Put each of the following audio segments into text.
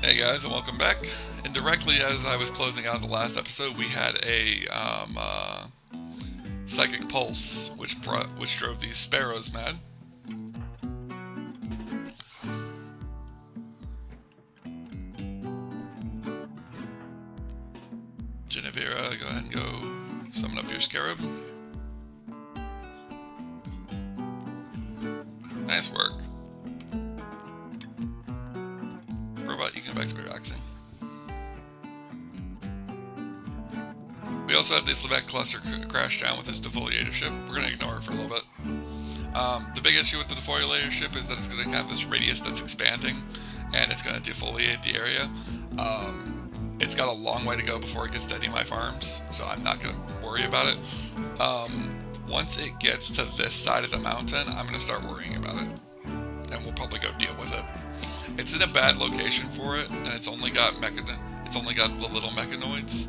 Hey guys, and welcome back. And directly as I was closing out the last episode, we had a psychic pulse, which drove these sparrows mad. Genevera, go ahead and go summon up your scarab. Nice work. Robot, you can go back to relaxing. We also had this Levesque cluster crash down with this defoliator ship. We're going to ignore it for a little bit. The big issue with the defoliator ship is that it's going to have this radius that's expanding, and it's going to defoliate the area. It's got a long way to go before it gets to any of my farms, so I'm not going to worry about it. Once it gets to this side of the mountain, I'm going to start worrying about it, and we'll probably go deal with it. It's in a bad location for it, and it's only got the little mechanoids,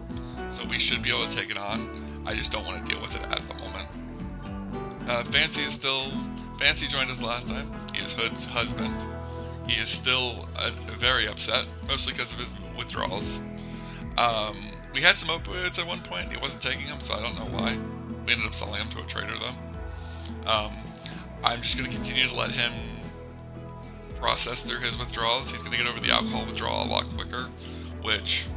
so we should be able to take it on. I just don't want to deal with it at the moment. Fancy joined us last time. He is Hood's husband. He is still very upset, mostly because of his withdrawals. We had some opioids at one point. He wasn't taking them, so I don't know why. We ended up selling them to a trader, though. I'm just going to continue to let him process through his withdrawals. He's going to get over the alcohol withdrawal a lot quicker, which,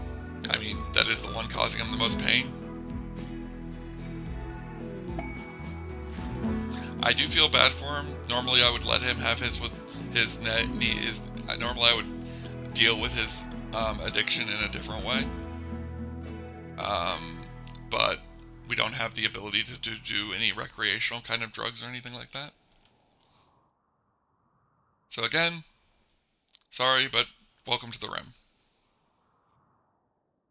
I mean, that is the one causing him the most pain. I do feel bad for him. Normally I would let him have normally I would deal with his addiction in a different way. But we don't have the ability to do any recreational kind of drugs or anything like that. So again, sorry, but welcome to the Rim.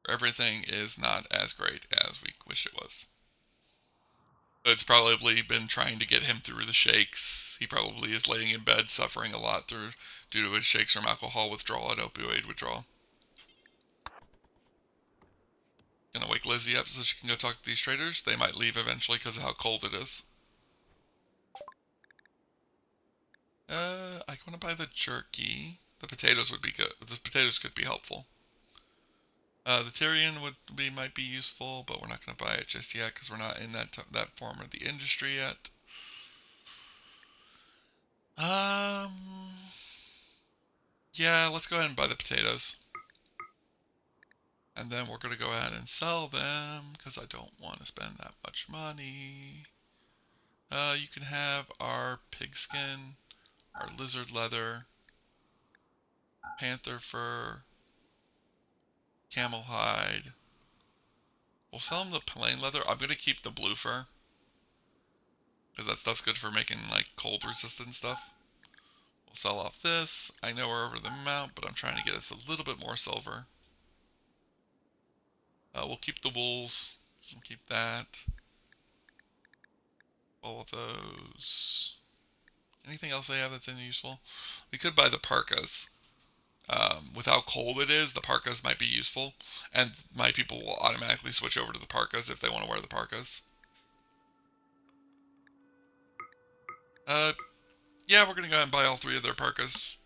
Everything is not as great as we wish it was. It's probably been trying to get him through the shakes. He probably is laying in bed suffering a lot due to his shakes from alcohol withdrawal and opioid withdrawal. Gonna wake Lizzie up so she can go talk to these traders. They might leave eventually because of how cold it is. I want to buy the jerky. The potatoes would be good. The potatoes could be helpful. The Tyrian might be useful, but we're not going to buy it just yet because we're not in that form of the industry yet. Yeah, let's go ahead and buy the potatoes. And then we're going to go ahead and sell them because I don't want to spend that much money. You can have our pigskin, our lizard leather, panther fur, camel hide. We'll sell them the plain leather. I'm going to keep the blue fur because that stuff's good for making like cold resistant stuff. We'll sell off this. I know we're over the amount, but I'm trying to get us a little bit more silver. We'll keep the wools. We'll keep that. All of those. Anything else I have that's useful? We could buy the parkas. With how cold it is, the parkas might be useful, and my people will automatically switch over to the parkas if they want to wear the parkas. Yeah, we're gonna go ahead and buy all 3 of their parkas.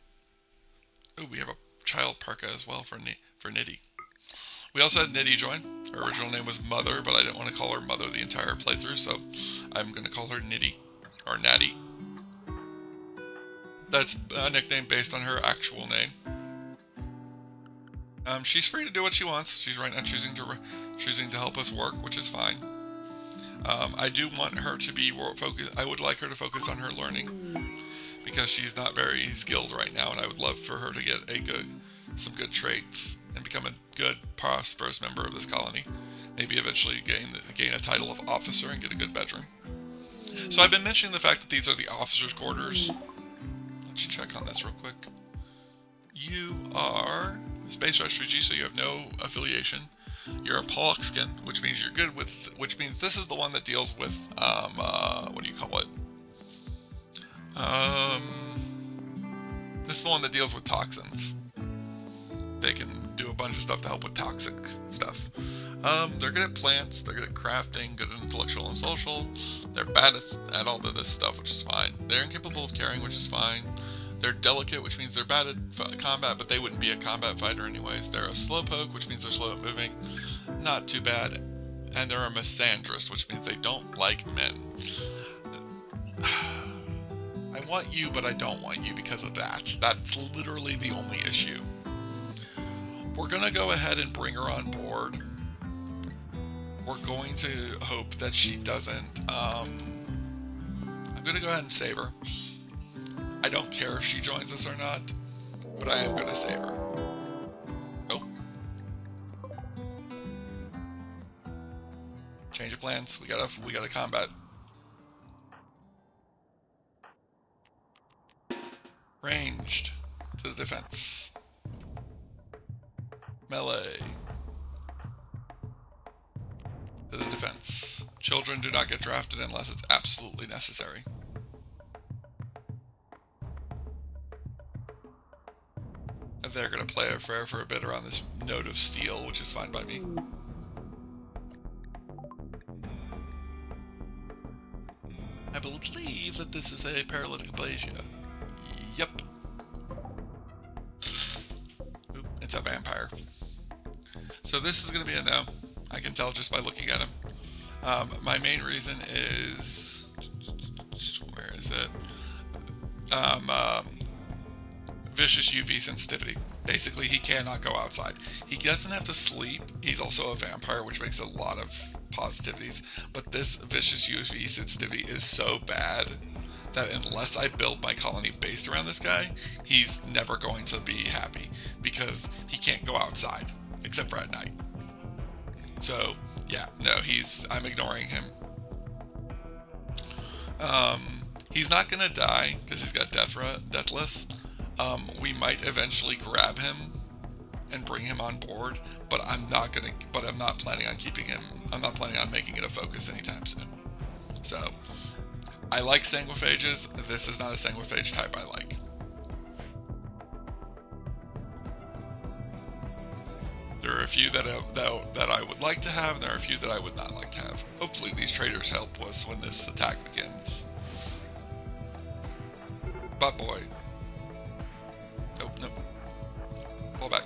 Oh, we have a child parka as well for Nitty. We also had Nitty join. Her original name was Mother, but I didn't want to call her Mother the entire playthrough, so I'm gonna call her Nitty or Natty. That's a nickname based on her actual name. She's free to do what she wants. She's right now choosing to help us work, which is fine. I do want her to be focused. I would like her to focus on her learning because she's not very skilled right now, and I would love for her to get some good traits and become a good, prosperous member of this colony. Maybe eventually gain a title of officer and get a good bedroom. So I've been mentioning the fact that these are the officers' quarters. Let's check on this real quick. You are a space refugee, so you have no affiliation. You're a Pollockskin, which means you're good with. Which means this is the one that deals with. What do you call it? This is the one that deals with toxins. They can do a bunch of stuff to help with toxic stuff. They're good at plants. They're good at crafting. Good at intellectual and social. They're bad at all of this stuff, which is fine. They're incapable of carrying, which is fine. They're delicate, which means they're bad at combat, but they wouldn't be a combat fighter anyways. They're a slowpoke, which means they're slow at moving. Not too bad. And they're a misandrist, which means they don't like men. I want you, but I don't want you because of that. That's literally the only issue. We're going to go ahead and bring her on board. We're going to hope that she doesn't... I'm going to go ahead and save her. I don't care if she joins us or not, but I am going to save her. Oh. Change of plans. We gotta combat. Ranged to the defense. Melee to the defense. Children do not get drafted unless it's absolutely necessary. And they're going to play it fair for a bit around this note of steel, which is fine by me. I believe that this is a paralytic aplasia. Yep. Oop, it's a vampire. So this is going to be a no. I can tell just by looking at him. My main reason is... Where is it? Vicious UV sensitivity. Basically, he cannot go outside. He doesn't have to sleep. He's also a vampire, which makes a lot of positivities. But this vicious UV sensitivity is so bad that unless I build my colony based around this guy, he's never going to be happy because he can't go outside except for at night. So yeah, no, I'm ignoring him. He's not gonna die because he's got deathless. We might eventually grab him and bring him on board, but I'm not planning on keeping him. I'm not planning on making it a focus anytime soon. So I like sanguiphages. This is not a sanguiphage type I like. There are a few that I would like to have, and there are a few that I would not like to have. Hopefully these traders help us when this attack begins. Butt boy. Nope, nope. Pull back.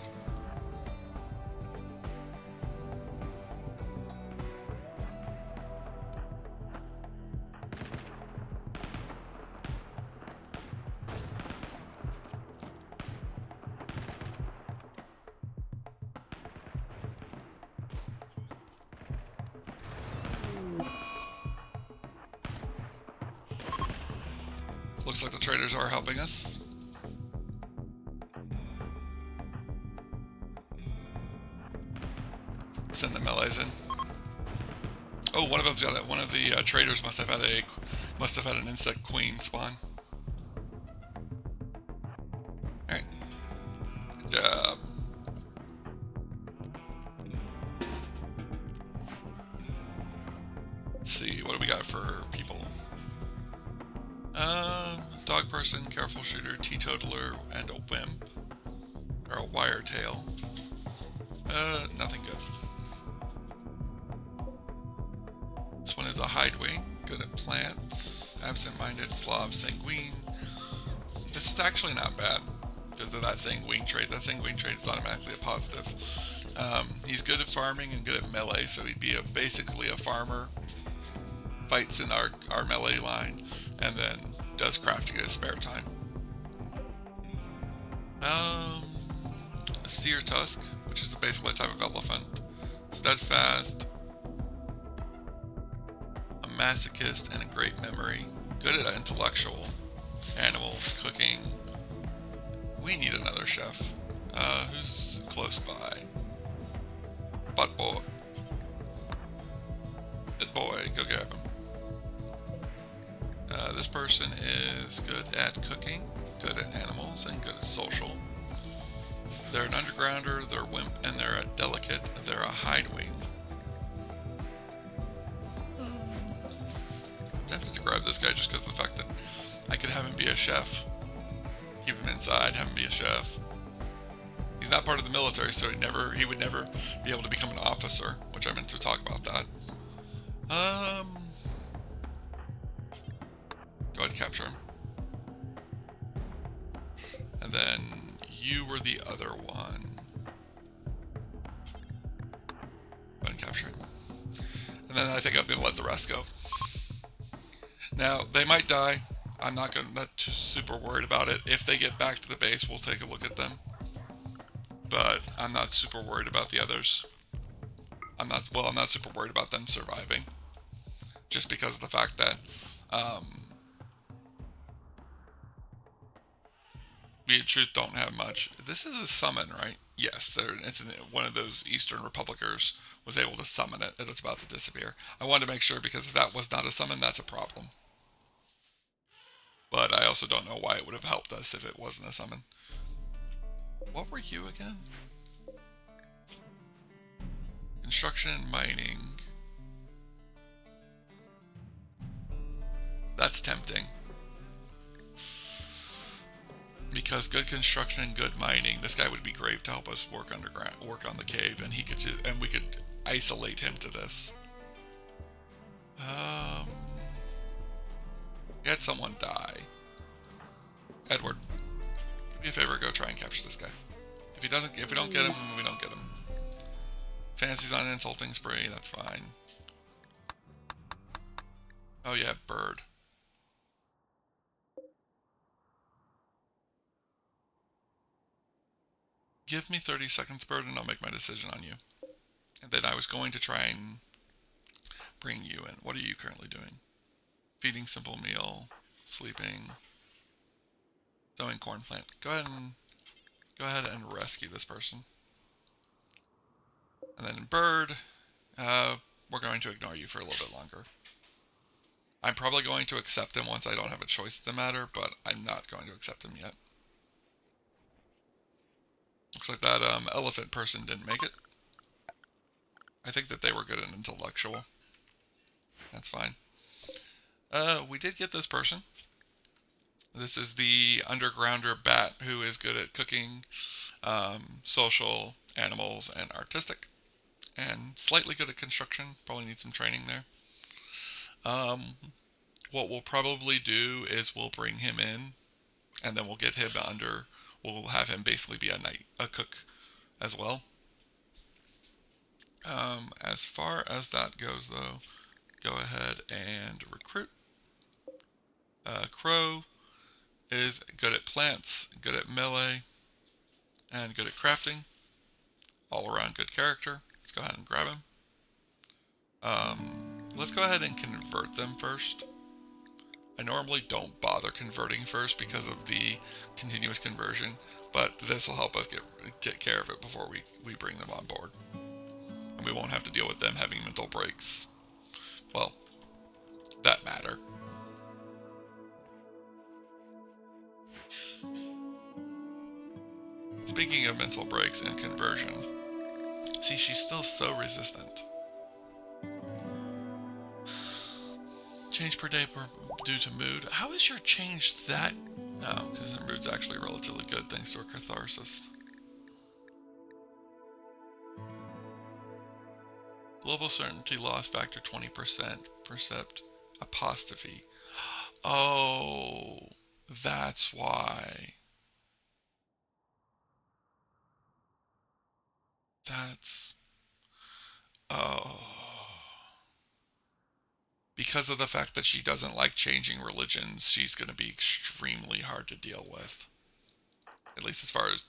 Looks like the traders are helping us. Send the melees in. Oh, one of them's got it. One of the traders must have had an insect queen spawn. All right. Good job. Let's see. What do we got for people? Dog person, careful shooter, teetotaler, and a wimp. Or a wire tail. Nothing good. This one is a hidewing, good at plants, absent-minded, Slav, sanguine. This is actually not bad because of that sanguine trait. That sanguine trait is automatically a positive. He's good at farming and good at melee, so he'd be basically a farmer. Fights in our melee line, and then does crafting in his spare time. A seer tusk, which is basically a type of elephant. Steadfast, a masochist, and a great memory. Good at intellectual, animals, cooking. We need another chef. Who's close by? Butt boy. Good boy, go grab him. This person is good at cooking, good at animals, and good at social. They're an undergrounder, they're a wimp, and they're a delicate. They're a hidewing. I'm tempted to grab this guy just because of the fact that I could have him be a chef. Keep him inside, have him be a chef. He's not part of the military, so he would never be able to become an officer, which I meant to talk about that. Go ahead and capture him. then you were the other one. Go ahead and capture it. And then I think I'm going to let the rest go. Now, they might die. I'm not too super worried about it. If they get back to the base, we'll take a look at them. But I'm not super worried about the others. I'm not super worried about them surviving. Just because of the fact that we in truth don't have much. This is a summon, right? Yes, it's one of those Eastern Republicers was able to summon it. It was about to disappear. I wanted to make sure because if that was not a summon, that's a problem. But I also don't know why it would have helped us if it wasn't a summon. What were you again? Construction and mining. That's tempting. Because good construction and good mining, this guy would be great to help us work underground, work on the cave, and we could isolate him to this. We had someone die. Edward, do me a favor, go try and capture this guy. If we don't get him, we don't get him. Fancy's on an insulting spree, that's fine. Oh yeah, bird. Give me 30 seconds, bird, and I'll make my decision on you. And then I was going to try and bring you in. What are you currently doing? Feeding simple meal, sleeping, sowing corn plant. Go ahead and rescue this person. And then bird, we're going to ignore you for a little bit longer. I'm probably going to accept him once I don't have a choice in the matter, but I'm not going to accept him yet. Looks like that elephant person didn't make it. I think that they were good and intellectual. That's fine. We did get this person. This is the undergrounder bat who is good at cooking, social, animals, and artistic. And slightly good at construction. Probably need some training there. What we'll probably do is we'll bring him in, and then we'll get him under. We'll have him basically be a cook as well. As far as that goes, though, go ahead and recruit. Crow is good at plants, good at melee, and good at crafting. All around good character. Let's go ahead and grab him. Let's go ahead and convert them first. I normally don't bother converting first because of the continuous conversion, but this will help us take care of it before we bring them on board. And we won't have to deal with them having mental breaks. Well, that matter. Speaking of mental breaks and conversion, see, she's still so resistant. Change per day due to mood. How is your change that? No, because her mood's actually relatively good thanks to her catharsis. Global certainty loss factor 20%. Percept apostrophe. Oh, that's why. That's... Oh. Because of the fact that she doesn't like changing religions, she's going to be extremely hard to deal with. At least as far as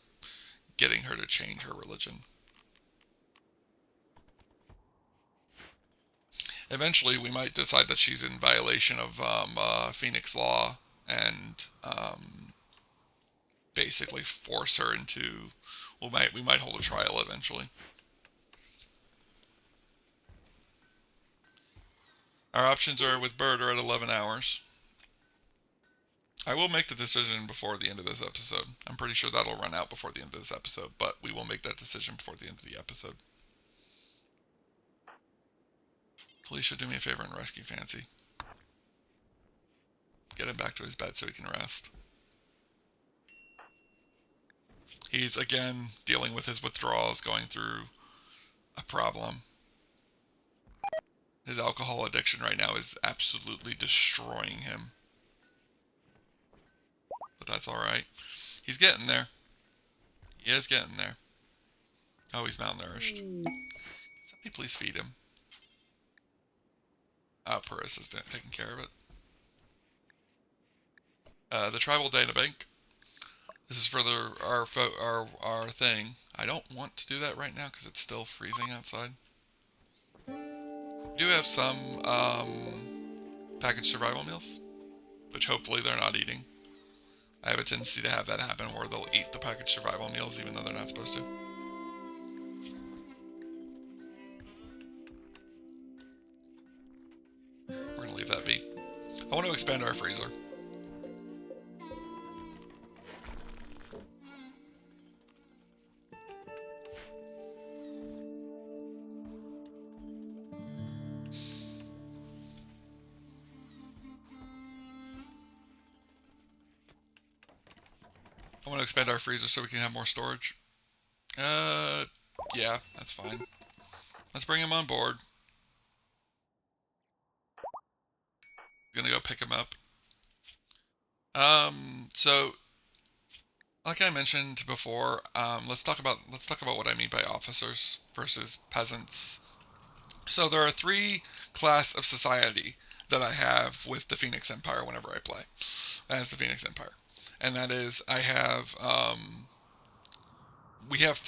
getting her to change her religion. Eventually, we might decide that she's in violation of Phoenix law and basically force her into... We might hold a trial eventually. Our options are with Bird are at 11 hours. I will make the decision before the end of this episode. I'm pretty sure that'll run out before the end of this episode, but we will make that decision before the end of the episode. Felicia, do me a favor and rescue Fancy. Get him back to his bed so he can rest. He's, again, dealing with his withdrawals, going through a problem. His alcohol addiction right now is absolutely destroying him. But that's alright. He's getting there. He is getting there. Oh, he's malnourished. Can somebody please feed him? Paris is taking care of it. The tribal data bank. This is for our thing. I don't want to do that right now because it's still freezing outside. We do have some packaged survival meals, which hopefully they're not eating. I have a tendency to have that happen where they'll eat the packaged survival meals even though they're not supposed to. We're going to leave that be. I want to expand our freezer. I want to expand our freezer so we can have more storage. Yeah, that's fine. Let's bring him on board. Gonna go pick him up. So, like I mentioned before, let's talk about what I mean by officers versus peasants. So there are 3 class of society that I have with the Phoenix Empire whenever I play as the Phoenix Empire. And that is, I have, we have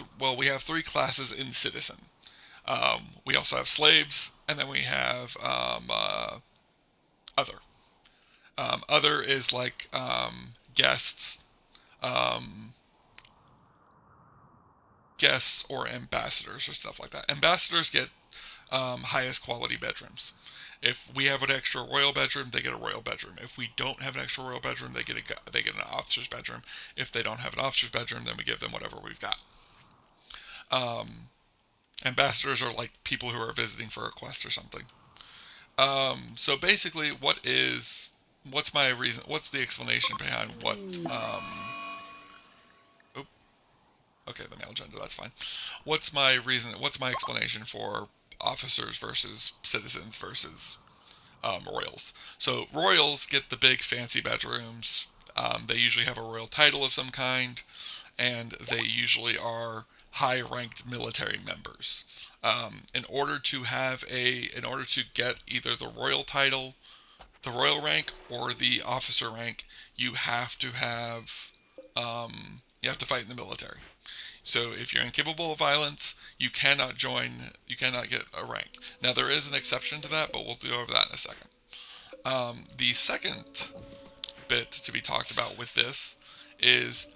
3 classes in Citizen. We also have slaves, and then we have Other. Other is like guests, guests or ambassadors or stuff like that. Ambassadors get highest quality bedrooms. If we have an extra royal bedroom, they get a royal bedroom. If we don't have an extra royal bedroom, they get an officer's bedroom. If they don't have an officer's bedroom, then we give them whatever we've got. Ambassadors are like people who are visiting for a quest or something. So basically, what's my reason? What's the explanation behind what? Okay, the male gender. That's fine. What's my reason? What's my explanation for officers versus citizens versus royals? So royals get the big fancy bedrooms. They usually have a royal title of some kind, and they usually are high-ranked military members. In order to get either the royal title, the royal rank, or the officer rank, you have to fight in the military. So if you're incapable of violence, you cannot get a rank. Now there is an exception to that, but we'll go over that in a second. The second bit to be talked about with this is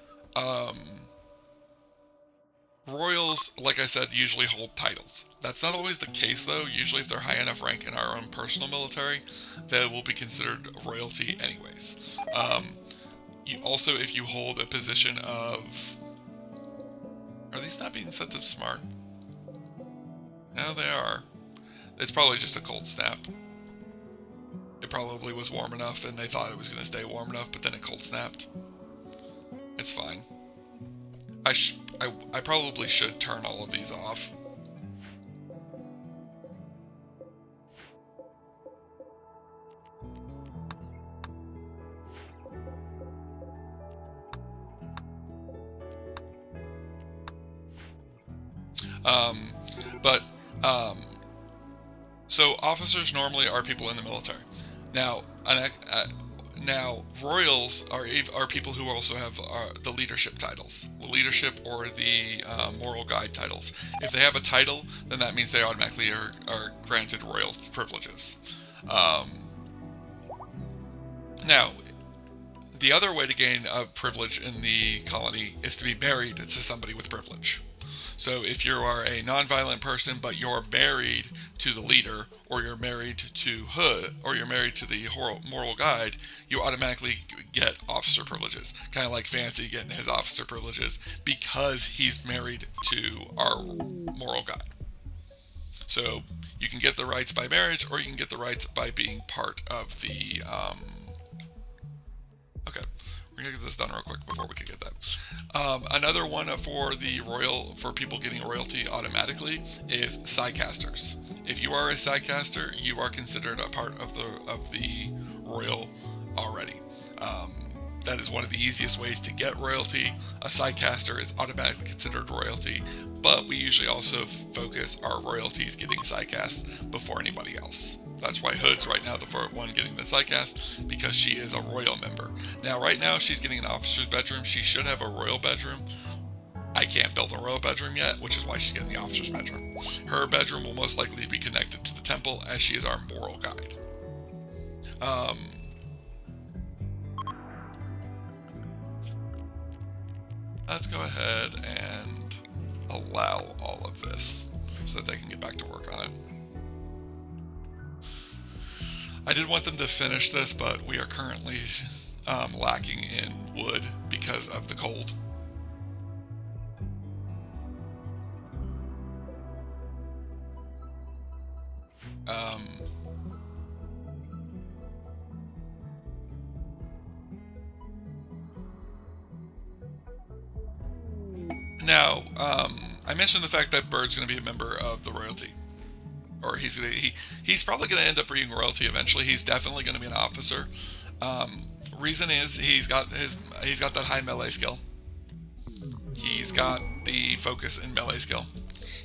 royals, like I said, usually hold titles. That's not always the case, though. Usually if they're high enough rank in our own personal military, they will be considered royalty anyways. Also, if you hold a position of... Are these not being set to smart? No, they are. It's probably just a cold snap. It probably was warm enough and they thought it was going to stay warm enough, but then it cold snapped. It's fine. I probably should turn all of these off. So officers normally are people in the military. Now, royals are people who also have the leadership titles, the leadership or the moral guide titles. If they have a title, then that means they automatically are granted royal privileges. Now, the other way to gain a privilege in the colony is to be married to somebody with privilege. So if you are a non-violent person, but you're married to the leader, or you're married to Hood, or you're married to the moral guide, you automatically get officer privileges. Kind of like Fancy getting his officer privileges because he's married to our moral guide. So you can get the rights by marriage, or you can get the rights by being part of the... Okay. We're gonna get this done real quick before we can get that. Another one for people getting royalty automatically is sidecasters. If you are a sidecaster, you are considered a part of the royal already. that is one of the easiest ways to get royalty. A sidecaster is automatically considered royalty, but we usually also focus our royalties getting sidecast before anybody else. That's why Hood's right now the one getting the sidecast, because she is a royal member. Now, right now, she's getting an officer's bedroom. She should have a royal bedroom. I can't build a royal bedroom yet, which is why she's getting the officer's bedroom. Her bedroom will most likely be connected to the temple, as she is our moral guide. Let's go ahead and allow all of this so that they can get back to work on it. I did want them to finish this, but we are currently lacking in wood because of the cold. Now, I mentioned the fact that Bird's going to be a member of the royalty, or he's probably going to end up being royalty eventually. He's definitely going to be an officer. Reason is he's got that high melee skill. He's got the focus in melee skill.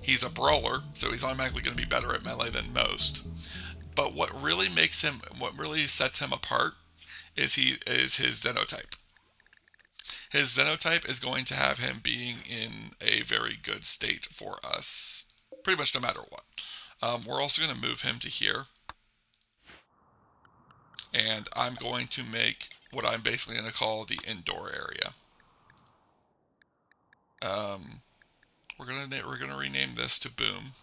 He's a brawler, so he's automatically going to be better at melee than most. But what really sets him apart is his xenotype. His xenotype is going to have him being in a very good state for us, pretty much no matter what. We're also going to move him to here. And I'm going to make what I'm basically going to call the indoor area. We're gonna rename this to Boom.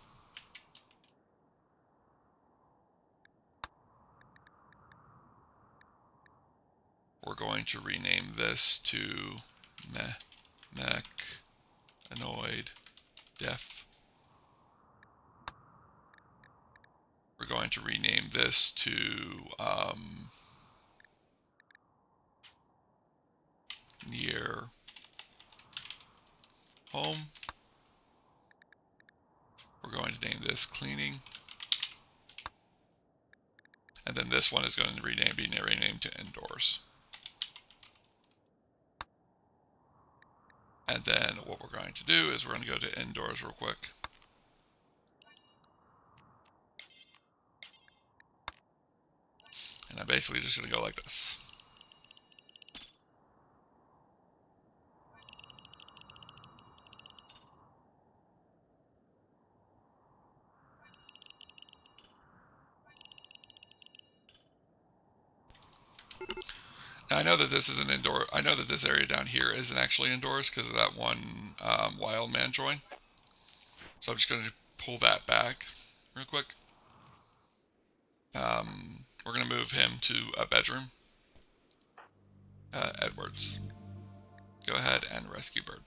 We're going to rename this to Mech Annoyed Def. We're going to rename this to Near Home. We're going to name this Cleaning. And then this one is going to be renamed to Indoors. And then what we're going to do is we're going to go to Indoors real quick. And I'm basically just going to go like this. Now, I know that this is an indoor. I know that this area down here isn't actually indoors because of that one wild man join. So I'm just going to pull that back real quick. We're going to move him to a bedroom. Edwards. Go ahead and rescue Bird.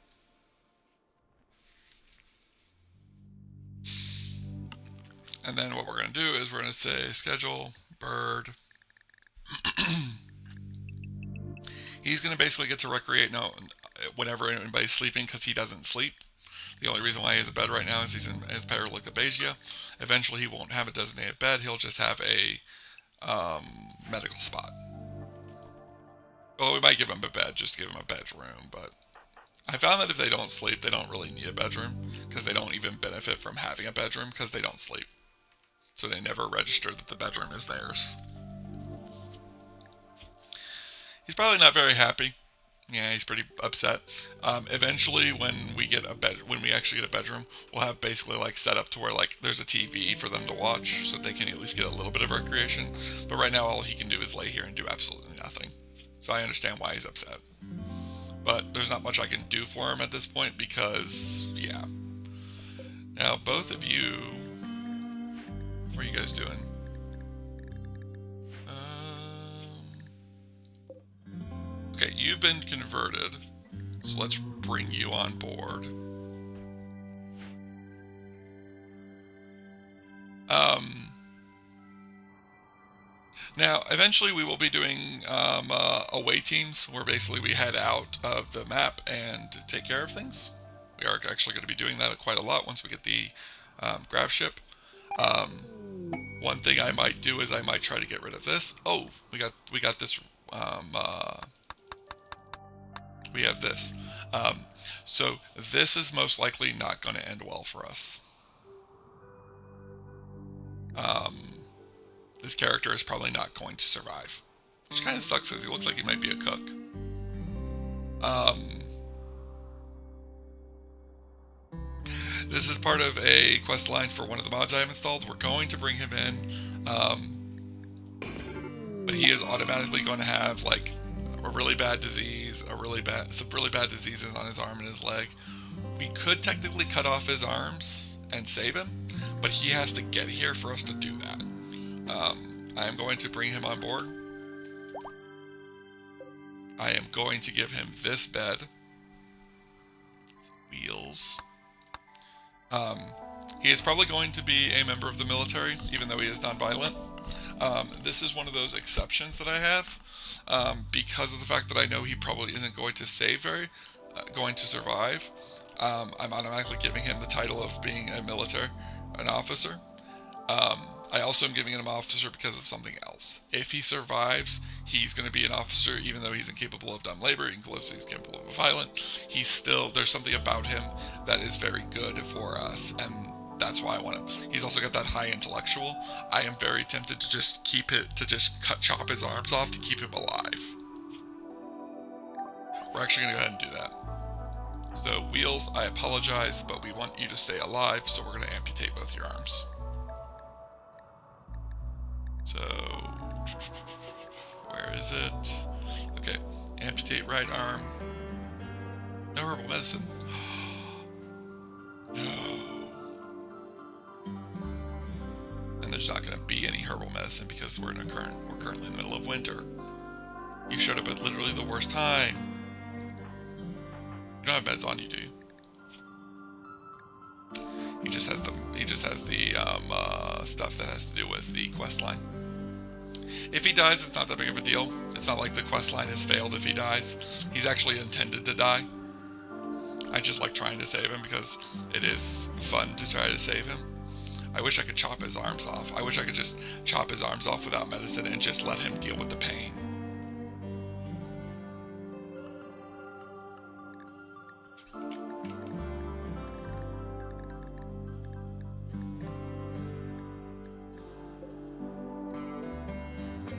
And then what we're going to do is we're going to say schedule Bird. He's going to basically get to recreate now whenever anybody's sleeping because he doesn't sleep. The only reason why he has a bed right now is he's in his paralyktopagia. Eventually he won't have a designated bed. He'll just have a medical spot. Well, we might give him a bed, just give him a bedroom, but I found that if they don't sleep, they don't really need a bedroom because they don't even benefit from having a bedroom because they don't sleep. So they never register that the bedroom is theirs. He's probably not very happy. Yeah, he's pretty upset. Eventually, when we actually get a bedroom, we'll have basically like set up to where like there's a TV for them to watch, so they can at least get a little bit of recreation. But right now, all he can do is lay here and do absolutely nothing. So I understand why he's upset. But there's not much I can do for him at this point because, yeah. Now, both of you, what are you guys doing? Okay, you've been converted, so let's bring you on board. Now, eventually we will be doing away teams, where basically we head out of the map and take care of things. We are actually going to be doing that quite a lot once we get the grav ship. One thing I might do is I might try to get rid of this. Oh, we got this we have this. So this is most likely not going to end well for us. This character is probably not going to survive, which kind of sucks because he looks like he might be a cook. This is part of a quest line for one of the mods I have installed. We're going to bring him in, but he is automatically going to have like a really bad disease, some really bad diseases on his arm and his leg. We could technically cut off his arms and save him, but he has to get here for us to do that. I am going to bring him on board. I am going to give him this bed. Wheels. He is probably going to be a member of the military, even though he is non-violent. This is one of those exceptions that I have, because of the fact that I know he probably isn't going to survive. I'm automatically giving him the title of being an officer. I also am giving him an officer because of something else. If he survives, he's going to be an officer, even though he's incapable of dumb labor, he's capable of violent. There's something about him that is very good for us, and that's why I want him. He's also got that high intellectual. I am very tempted to just chop his arms off to keep him alive. We're actually going to go ahead and do that. So, Wheels, I apologize, but we want you to stay alive, so we're going to amputate both your arms. So, where is it? Okay, amputate right arm. No herbal medicine. No. And there's not going to be any herbal medicine because we're currently in the middle of winter. You showed up at literally the worst time. You don't have meds on you, do you? He just has the stuff that has to do with the quest line. If he dies, it's not that big of a deal. It's not like the quest line has failed if he dies. He's actually intended to die. I just like trying to save him because it is fun to try to save him. I wish I could chop his arms off. I wish I could just chop his arms off without medicine and just let him deal with the pain.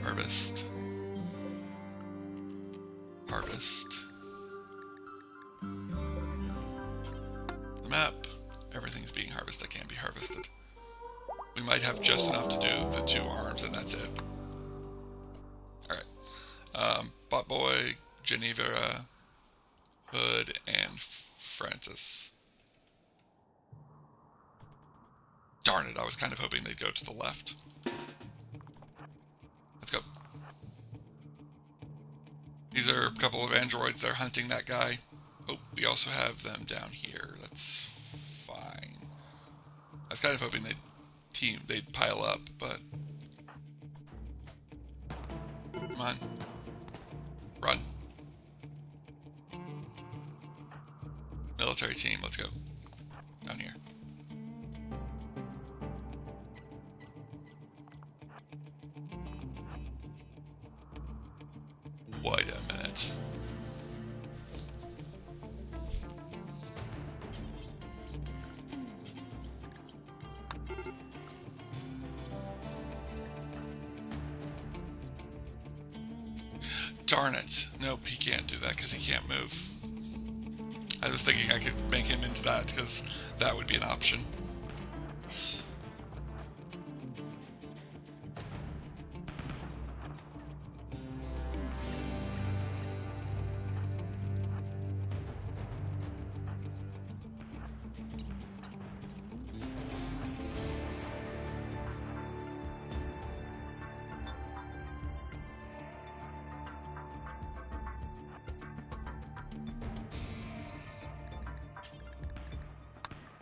Harvest. Harvest. The map. Everything's being harvested that can be harvested. We might have just enough to do the 2 arms and that's it. Alright. Botboy, Genevera, Hood, and Francis. Darn it, I was kind of hoping they'd go to the left. Let's go. These are a couple of androids. They're hunting that guy. Oh, we also have them down here. That's fine. I was kind of hoping they'd pile up, but come on, run. Military team, let's go. Down here. Wait a minute. Darn it. Nope, he can't do that because he can't move. I was thinking I could make him into that because that would be an option.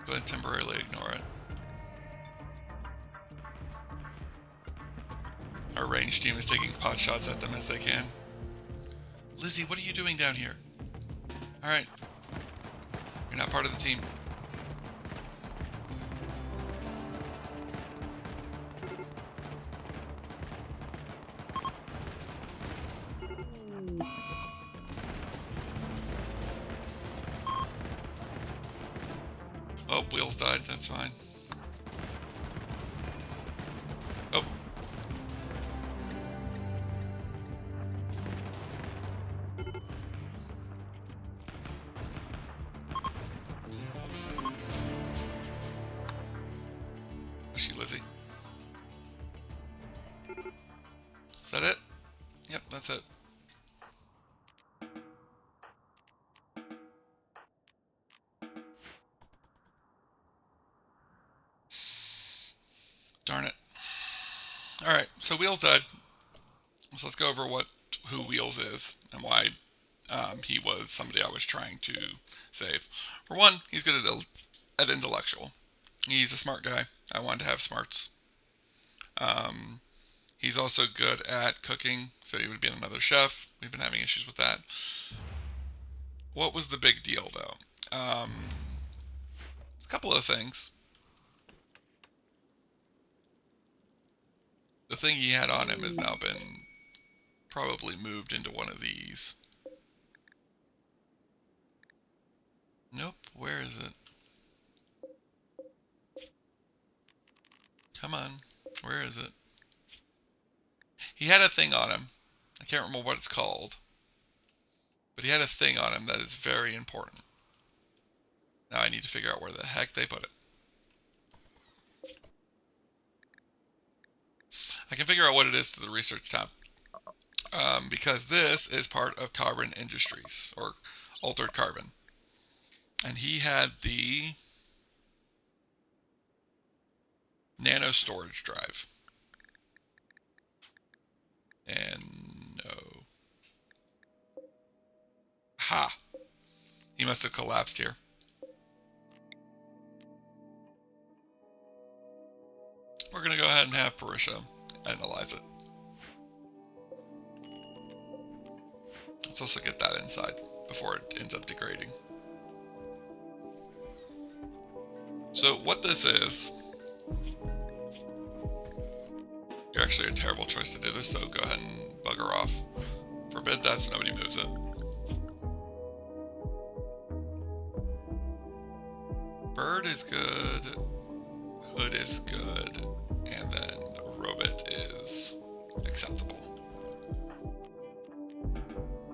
Go ahead and temporarily ignore it. Our range team is taking pot shots at them as they can. Lizzie, what are you doing down here? Alright. You're not part of the team. Oh, wheels died. That's fine. Oh. Is she Lizzie? Is that it? Yep, that's it. Darn it. Alright, so Wheels died. So let's go over who Wheels is and why he was somebody I was trying to save. For one, he's good at intellectual. He's a smart guy. I wanted to have smarts. He's also good at cooking, so he would be another chef. We've been having issues with that. What was the big deal, though? A couple of things. The thing he had on him has now been probably moved into one of these. Nope, where is it? Come on, where is it? He had a thing on him. I can't remember what it's called. But he had a thing on him that is very important. Now I need to figure out where the heck they put it. I can figure out what it is through the research tab. Because this is part of Carbon Industries, or Altered Carbon. And he had the nano storage drive. And no. Ha! He must have collapsed here. We're going to go ahead and have Parisha analyze it. Let's also get that inside before it ends up degrading. So what this is, you're actually a terrible choice to do this, so go ahead and bugger off. Forbid that so nobody moves it. Bird is good, hood is good, and then robot is acceptable.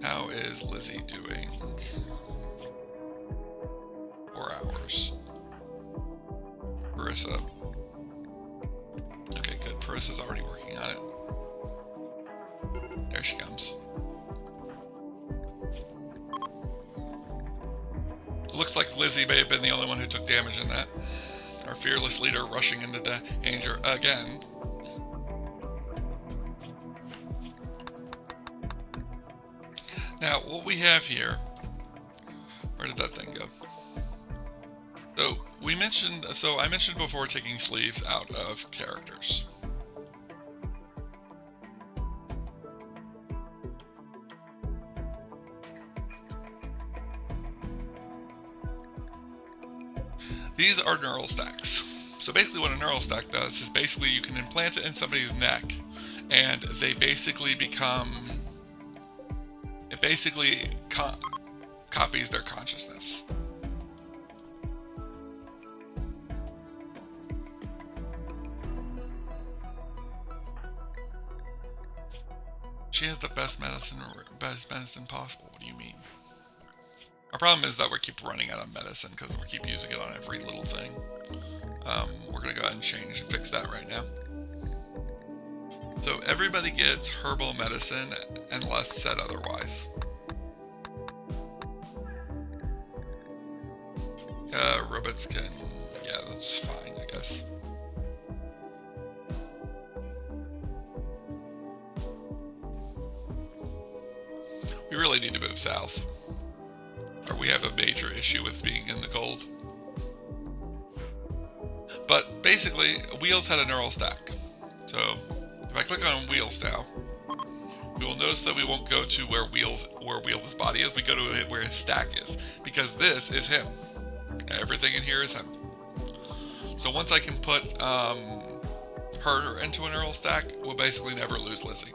How is Lizzie doing? 4 hours. Parissa. Okay, good. Parissa's already working on it. There she comes. It looks like Lizzie may have been the only one who took damage in that. Our fearless leader rushing into danger again. Now, what we have here, where did that thing go? So I mentioned before taking sleeves out of characters. These are neural stacks. So basically what a neural stack does is basically you can implant it in somebody's neck and they basically become, it basically copies their consciousness. She has the best medicine possible. What do you mean? Our problem is that we keep running out of medicine because we keep using it on every little thing. We're going to go ahead and fix that right now. So everybody gets herbal medicine unless said otherwise. Robots can, yeah, that's fine, I guess. We really need to move south. Or we have a major issue with being in the cold. But basically, Wheels had a neural stack. So if I click on Wheels now, we will notice that we won't go to where Wheels' body is. We go to where his stack is, because this is him. Everything in here is him. So once I can put her into a neural stack, we'll basically never lose Lizzie.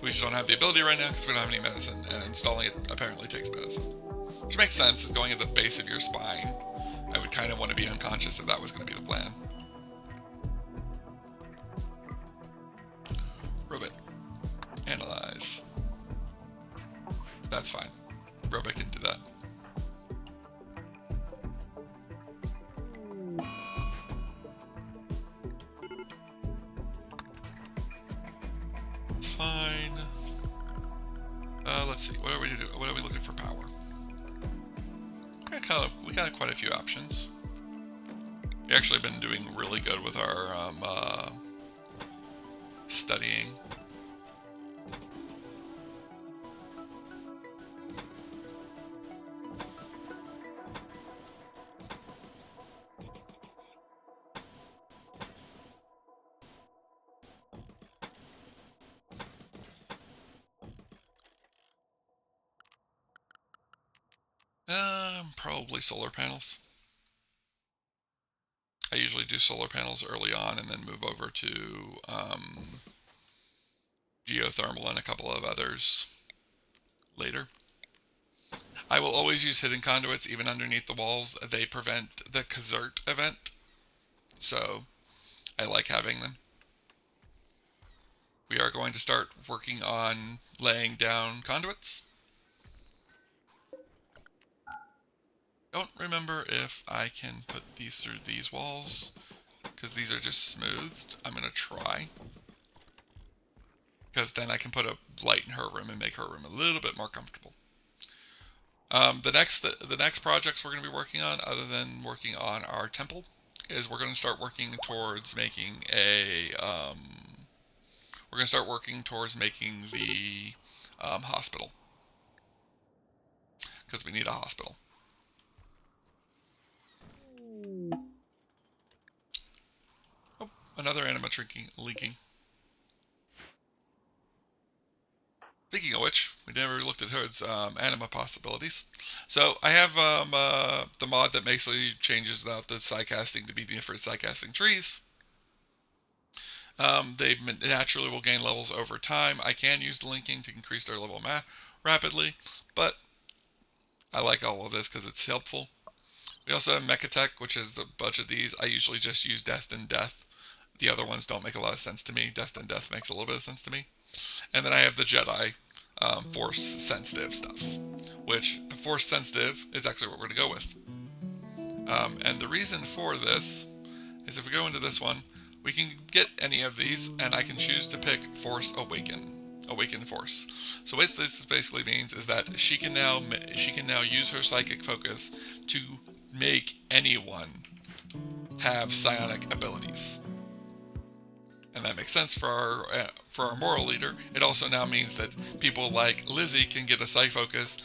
We just don't have the ability right now because we don't have any medicine, and installing it apparently takes medicine. Which makes sense, is going at the base of your spine. I would kind of want to be unconscious if that was going to be the plan. Robot. Analyze. That's fine. Robot can do that. It's fine. Let's see. What are we doing? What are we looking for power? We got quite a few options. We actually been doing really good with our studying. Probably solar panels. I usually do solar panels early on and then move over to geothermal and a couple of others later. I will always use hidden conduits even underneath the walls. They prevent the Kazert event, so I like having them. We are going to start working on laying down conduits. Don't remember if I can put these through these walls, because these are just smoothed. I'm going to try, because then I can put a light in her room and make her room a little bit more comfortable. The next projects we're going to be working on, other than working on our temple, is we're going to start working towards making a the hospital, because we need a hospital. Oh, another anima leaking. Speaking of which, we never looked at Hood's anima possibilities. So I have the mod that basically changes out the psycasting to be different psycasting trees. They naturally will gain levels over time. I can use the linking to increase their level rapidly, but I like all of this because it's helpful. We also have Mechatech, which is a bunch of these. I usually just use Death and Death. The other ones don't make a lot of sense to me. Death and Death makes a little bit of sense to me. And then I have the Jedi Force Sensitive stuff, which Force Sensitive is actually what we're going to go with. And the reason for this is if we go into this one, we can get any of these, and I can choose to pick Force Awaken Force. So what this basically means is that she can now use her psychic focus to make anyone have psionic abilities. And that makes sense for our moral leader. It also now means that people like Lizzie can get a psych focus,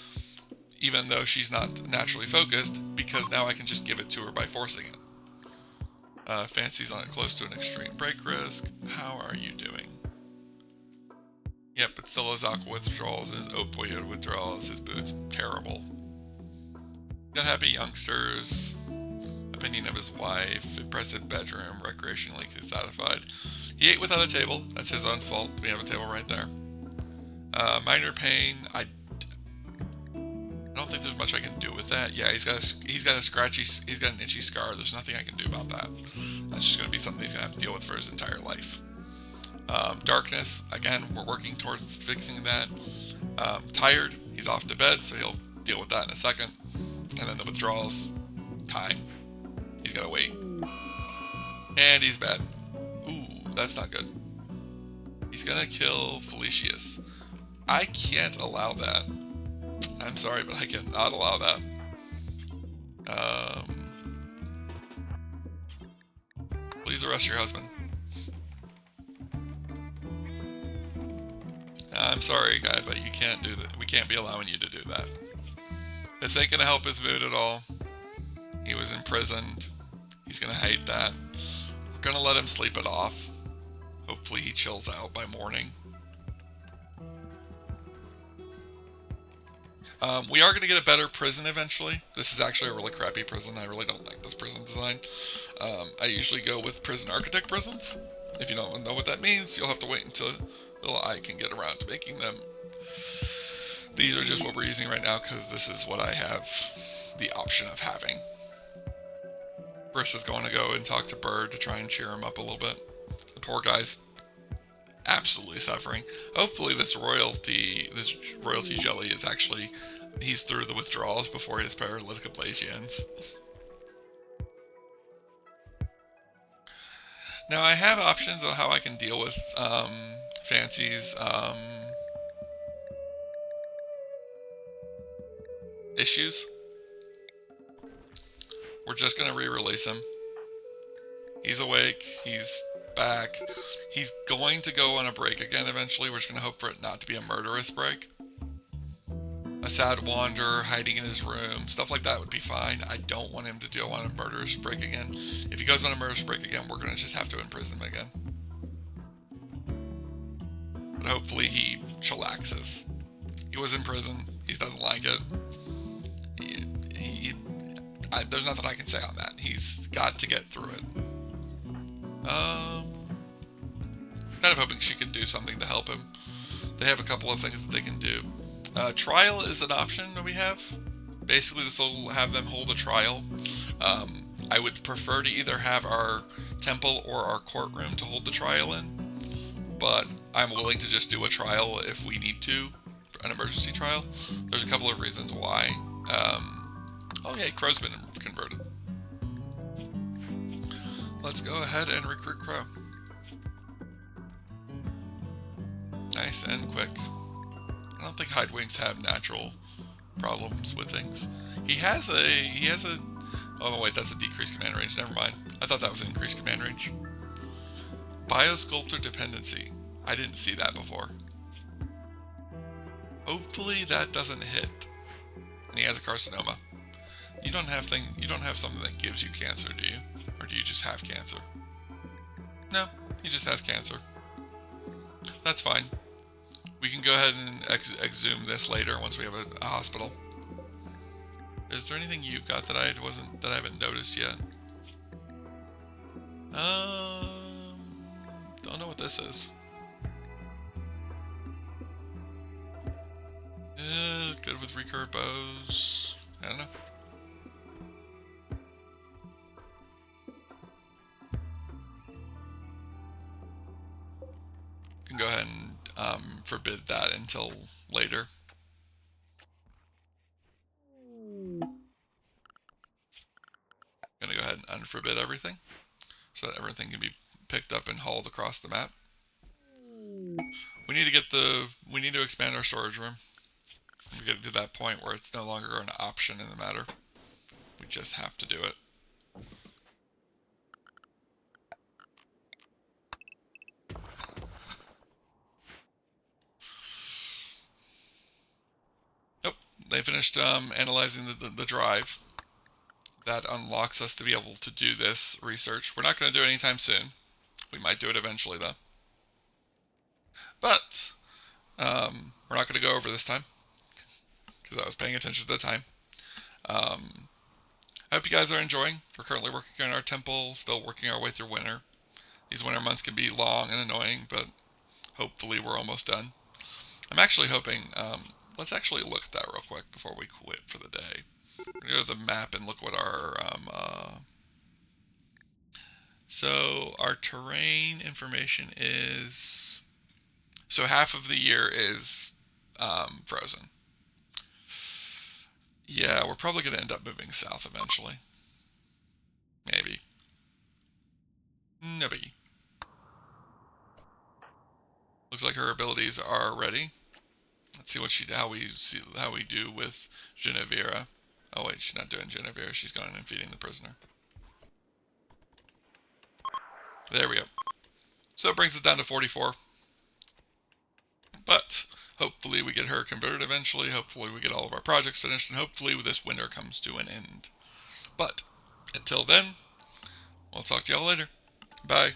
even though she's not naturally focused, because now I can just give it to her by forcing it. Fancy's on it close to an extreme break risk. How are you doing? Yep, it's still his aqua withdrawals, his opioid withdrawals, his boots, terrible. Got happy youngsters. Opinion of his wife, impressive bedroom, recreationally satisfied. He ate without a table. That's his own fault. We have a table right there. Minor pain. I don't think there's much I can do with that. Yeah, he's got an itchy scar. There's nothing I can do about that. That's just going to be something he's going to have to deal with for his entire life. Darkness. Again, we're working towards fixing that. Tired. He's off to bed, so he'll deal with that in a second. And then the withdrawals. Time. He's got to wait. And he's bad. Ooh, that's not good. He's gonna kill Felicius. I can't allow that. I'm sorry, but I cannot allow that. Please arrest your husband. I'm sorry, guy, but you can't do that. We can't be allowing you to do that. This ain't gonna help his mood at all. He was imprisoned. He's gonna hate that. We're gonna let him sleep it off. Hopefully he chills out by morning. We are gonna get a better prison eventually. This is actually a really crappy prison. I really don't like this prison design. I usually go with prison architect prisons. If you don't know what that means, you'll have to wait until I can get around to making them These are just what we're using right now because this is what I have the option of having. Briss is going to go and talk to Bird to try and cheer him up a little bit. The poor guy's absolutely suffering. Hopefully this royalty jelly is actually, he's through the withdrawals before his paralytic aplasia ends. Now I have options on how I can deal with Fancy's issues. We're just going to re-release him. He's awake. He's back. He's going to go on a break again eventually. We're just going to hope for it not to be a murderous break. A sad wanderer hiding in his room, stuff like that would be fine. I don't want him to go on a murderous break again. If he goes on a murderous break again, we're going to just have to imprison him again. But hopefully he chillaxes. He was in prison. He doesn't like it. There's nothing I can say on that. He's got to get through it. Kind of hoping she can do something to help him. They have a couple of things that they can do. Trial is an option that we have. Basically, this will have them hold a trial. I would prefer to either have our temple or our courtroom to hold the trial in, but I'm willing to just do a trial if we need to, an emergency trial. There's a couple of reasons why. Oh yeah, Crow's been converted. Let's go ahead and recruit Crow. Nice and quick. I don't think Hidewings have natural problems with things. He has a, oh no, wait, that's a decreased command range, never mind. I thought that was an increased command range. Biosculptor dependency. I didn't see that before. Hopefully that doesn't hit. And he has a carcinoma. You don't have something that gives you cancer, do you? Or do you just have cancer? No, he just has cancer. That's fine. We can go ahead and exhume this later once we have a hospital. Is there anything you've got that I haven't noticed yet? Don't know what this is. Good with recurve bows. I don't know. Can go ahead and forbid that until later. Gonna go ahead and unforbid everything so that everything can be picked up and hauled across the map. We need to expand our storage room. We get to that point where it's no longer an option in the matter. We just have to do it. Nope, they finished analyzing the drive. That unlocks us to be able to do this research. We're not going to do it anytime soon. We might do it eventually though. But we're not going to go over this time because I was paying attention to the time. I hope you guys are enjoying. We're currently working on our temple, still working our way through winter. These winter months can be long and annoying, but hopefully we're almost done. I'm actually hoping, let's actually look at that real quick before we quit for the day. We're going to go to the map and look what our, so our terrain information is, so half of the year is frozen. Yeah, we're probably going to end up moving south eventually. Maybe. No biggie. Looks like her abilities are ready. Let's see how we do with Genevera. Oh wait, she's not doing Genevera. She's going and feeding the prisoner. There we go. So it brings it down to 44. But hopefully we get her converted eventually. Hopefully we get all of our projects finished, and hopefully this winter comes to an end. But until then, we'll talk to y'all later. Bye.